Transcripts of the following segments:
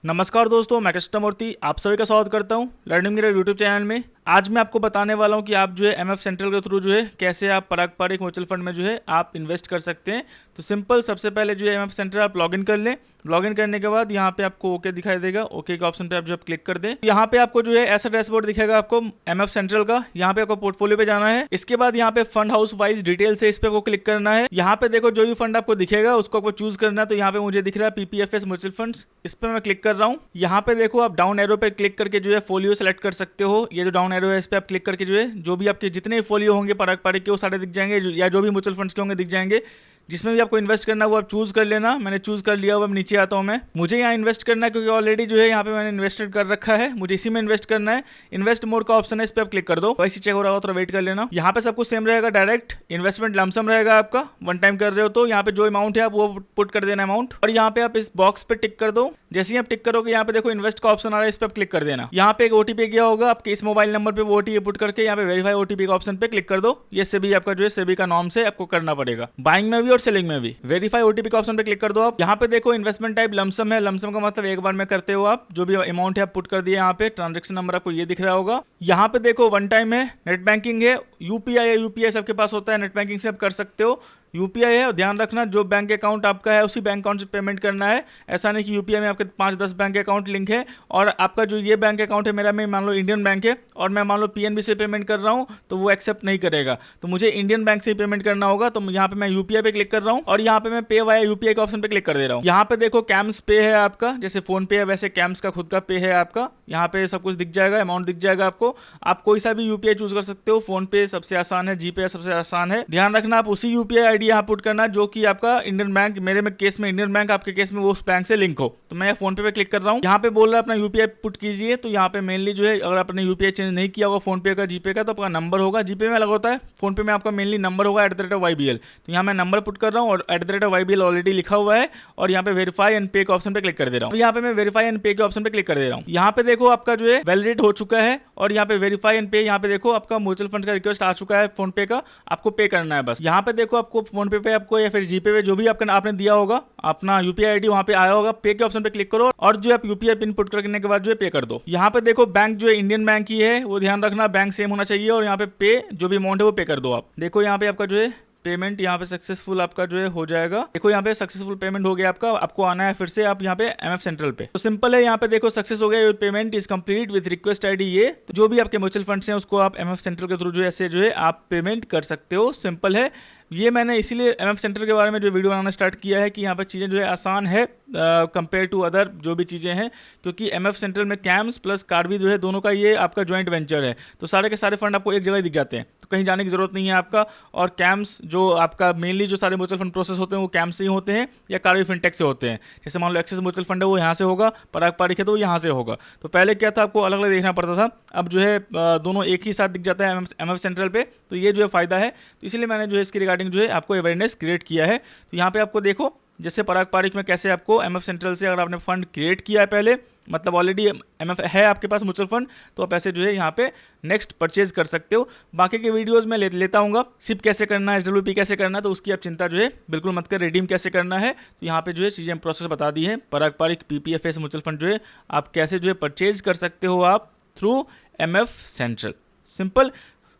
नमस्कार दोस्तों, मैं कृष्णमूर्ति आप सभी का स्वागत करता हूं लर्निंग मेरे यूट्यूब चैनल में। आज मैं आपको बताने वाला हूं कि आप जो है एमएफ सेंट्रल के थ्रू जो है कैसे आप पारंपरिक म्यूचुअल फंड में जो है आप इन्वेस्ट कर सकते हैं। तो सिंपल, सबसे पहले जो है एमएफ सेंट्रल आप लॉगिन कर लें। लॉगिन करने के बाद यहाँ पे आपको ओके दिखाई देगा, ओके के ऑप्शन पे आप जो क्लिक कर दें। यहाँ पे आपको जो है ऐसा डैशबोर्ड दिखेगा आपको एमएफ सेंट्रल का। यहाँ पे आपको पोर्टफोलियो पे जाना है। इसके बाद यहाँ पे फंड हाउस वाइज डिटेल से इस पे आपको क्लिक करना है। यहाँ पे देखो जो भी फंड आपको दिखेगा उसको आपको चूज करना है। तो यहाँ पे मुझे दिख रहा है पीपीएफएस म्यूचुअल फंड्स, इस पे मैं क्लिक कर रहा हूँ। यहाँ पे देखो आप डाउन एरो पे क्लिक करके जो है फोलियो सेलेक्ट कर सकते हो। ये जो डाउन एरो है इस पे आप क्लिक करके जो है जो भी आपके जितने फोलियो होंगे पारंपरिक के वो सारे दिख जाएंगे, या जो भी म्यूचुअल फंड्स के होंगे दिख जाएंगे। जिसमें भी आपको इन्वेस्ट करना है वो आप चूज कर लेना। मैंने चूज कर लिया, अब नीचे आता हूं मैं। मुझे यहाँ इन्वेस्ट करना है क्योंकि ऑलरेडी जो है यहाँ पे मैंने इन्वेस्टेड कर रखा है, मुझे इसी में इन्वेस्ट करना है। इन्वेस्ट मोड का ऑप्शन है, इस पे आप क्लिक कर दो। वैसे चेक हो रहा हो थोड़ा वेट कर लेना। यहाँ पे सब कुछ सेम रहेगा, डायरेक्ट इन्वेस्टमेंट लमसम रहेगा आपका। वन टाइम कर रहे हो तो यहाँ पे जो अमाउंट है आप वो पुट कर देना अमाउंट, और यहाँ पे आप इस बॉक्स पे टिक कर दो। जैसे ही आप टिक करोगे यहाँ पे देखो इन्वेस्ट का ऑप्शन आ रहा है, इस पे आप क्लिक कर देना। यहाँ पे एक ओटीपी गया होगा आपके इस मोबाइल नंबर पे, वो ओटीपी पुट करके यहाँ पे वेरीफाई ओटीपी का ऑप्शन पे क्लिक कर दो। ये सेबी आपका जो है सेबी का नॉर्म से आपको करना पड़ेगा, बाइंग में भी और सेलिंग में भी। वेरीफाई ओटीपी का ऑप्शन पे क्लिक कर दो आप। यहाँ पे देखो इन्वेस्टमेंट टाइप लमसम है। लमसम का मतलब एक बार में करते हो आप, जो भी अमाउंट है आप पुट कर दिए। यहाँ पे ट्रांजेक्शन नंबर आपको ये दिख रहा होगा। यहाँ पे देखो वन टाइम है, नेट बैंकिंग है, यूपीआई है। यूपीआई सबके पास होता है, नेट बैंकिंग से आप कर सकते हो। यूपीआई है, ध्यान रखना जो बैंक अकाउंट आपका है उसी बैंक अकाउंट से पेमेंट करना है। ऐसा नहीं कि यूपीआई में आपके 5-10 बैंक अकाउंट लिंक है और आपका जो ये बैंक अकाउंट है मेरा, में मान लो इंडियन बैंक है और मैं मान लो पीएनबी से पेमेंट कर रहा हूँ, तो वो एक्सेप्ट नहीं करेगा। तो मुझे इंडियन बैंक से ही पेमेंट करना होगा। तो यहाँ पे मैं यूपीआई पे क्लिक कर रहा हूँ और यहाँ पे मैं पे वाया यूपीआई के ऑप्शन पे क्लिक कर दे रहा हूँ। यहाँ पे देखो कैम्स पे है आपका, जैसे फोन पे है वैसे कैम्स का खुद का पे है आपका। यहाँ पे सब कुछ दिख जाएगा, अमाउंट दिख जाएगा आपको। आप कोई सा भी यूपीआई चूज कर सकते हो। फोन पे सबसे आसान है, जीपे सबसे आसान है। ध्यान रखना आप उसी यूपीआई आईडी यहाँ पुट करना जो कि आपका इंडियन बैंक, मेरे में केस में इंडियन बैंक, आपके केस में वो उस बैंक से लिंक हो। तो मैं फोन पे क्लिक कर रहा हूँ। यहाँ पे बोल रहा है अपना यूपीआई पुट कीजिए। तो यहाँ पे मेनली जो है अगर आपने यूपीआई चेंज नहीं किया होगा फोन पे का जीपे का, तो आपका नंबर होगा। जीपे में अलग होता है, फोन पे में आपका मेनली नंबर होगा @YBL। तो यहाँ मैं नंबर पुट कर रहा हूँ और @YBL ऑलरेडी लिखा हुआ है। और यहाँ पे वेरीफाई एंड पे के ऑप्शन पे क्लिक कर दे रहा हूँ। यहाँ पे मैं वेरीफाई एंड पे के ऑप्शन पे क्लिक कर दे रहा हूँ। यहाँ पे देखो आपका जो है वैलिडेट हो चुका है और यहाँ पे वेरीफाई एंड पे, यहाँ पे देखो आपका म्यूचुअल फंड का रिक्वेस्ट आ चुका है फोन पे का, आपको पे करना है बस। यहाँ पे देखो आपको फोन पे आपको या फिर जीपे पे जो भी आपने दिया होगा अपना यूपीआई आईडी वहां पे आया होगा, पे के ऑप्शन पे क्लिक करो और जो आप यूपीआई पिन पुट करने के बाद जो है पे कर दो। यहाँ पे देखो बैंक जो है इंडियन बैंक ही है, वो ध्यान रखना बैंक सेम होना चाहिए। और यहाँ पे जो भी अमाउंट है वो पे कर दो आप। देखो यहाँ पे आपका जो है पेमेंट यहाँ पे सक्सेसफुल आपका जो है हो जाएगा। देखो यहाँ पे सक्सेसफुल पेमेंट हो गया आपका। आपको आना है फिर से आप यहाँ पे एमएफ सेंट्रल पे। तो सिंपल है, यहाँ पे देखो सक्सेस हो गया, payment is complete with request ID. ये तो जो भी आपके म्यूचुअल फंड्स हैं उसको आप एमएफ सेंट्रल के थ्रू जो ऐसे जो है आप पेमेंट कर सकते हो। सिंपल है। ये मैंने इसीलिए एमएफ सेंट्रल के बारे में जो वीडियो बनाना स्टार्ट किया है कि यहाँ पर चीज़ें जो है आसान है कंपेयर टू अदर जो भी चीज़ें हैं, क्योंकि एमएफ सेंट्रल में कैम्स प्लस कार्वी जो है दोनों का ये आपका ज्वाइंट वेंचर है। तो सारे के सारे फंड आपको एक जगह दिख जाते हैं, तो कहीं जाने की जरूरत नहीं है आपका। और कैम्स जो आपका मेनली जो सारे म्यूचुअल फंड प्रोसेस होते हैं वो कैम्स से ही होते हैं या कार्वी फिनटेक से होते हैं। जैसे मान लो एक्सिस म्यूचुअल फंड है वो यहाँ से होगा, पारंपरिक है तो यहाँ से होगा। तो पहले क्या था, आपको अलग अलग देखना पड़ता था, अब जो है दोनों एक ही साथ दिख जाता है एमएफ सेंट्रल पे। तो ये जो है फायदा है। तो इसलिए मैंने जो है इसकी रिगार्डिंग जो है आपको अवेयरनेस क्रिएट किया है। तो यहाँ पे आपको देखो जैसे पारंपरिक में कैसे आपको एमएफ सेंट्रल से अगर आपने फंड क्रिएट किया है पहले, मतलब ऑलरेडी एमएफ है आपके पास म्यूचुअल फंड, तो आप ऐसे जो है यहाँ पे नेक्स्ट परचेज कर सकते हो। बाकी के वीडियोस में लेता हूँगा, सिप कैसे करना है, SWP कैसे करना है, तो उसकी आप चिंता जो है बिल्कुल मत कर। रिडीम कैसे करना है, तो यहाँ पे जो है चीज़ें प्रोसेस बता दी है। पारंपरिक पीपीएफएस म्यूचुअल फंड जो है आप कैसे जो है परचेज कर सकते हो आप थ्रू एमएफ सेंट्रल। सिंपल।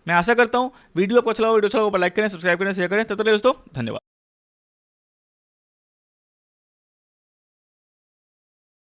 मैं आशा करता हूँ वीडियो आपको अच्छा लगा। वीडियो अच्छा लगा लाइक करें, सब्सक्राइब करें, शेयर करें। तब तक दोस्तों धन्यवाद।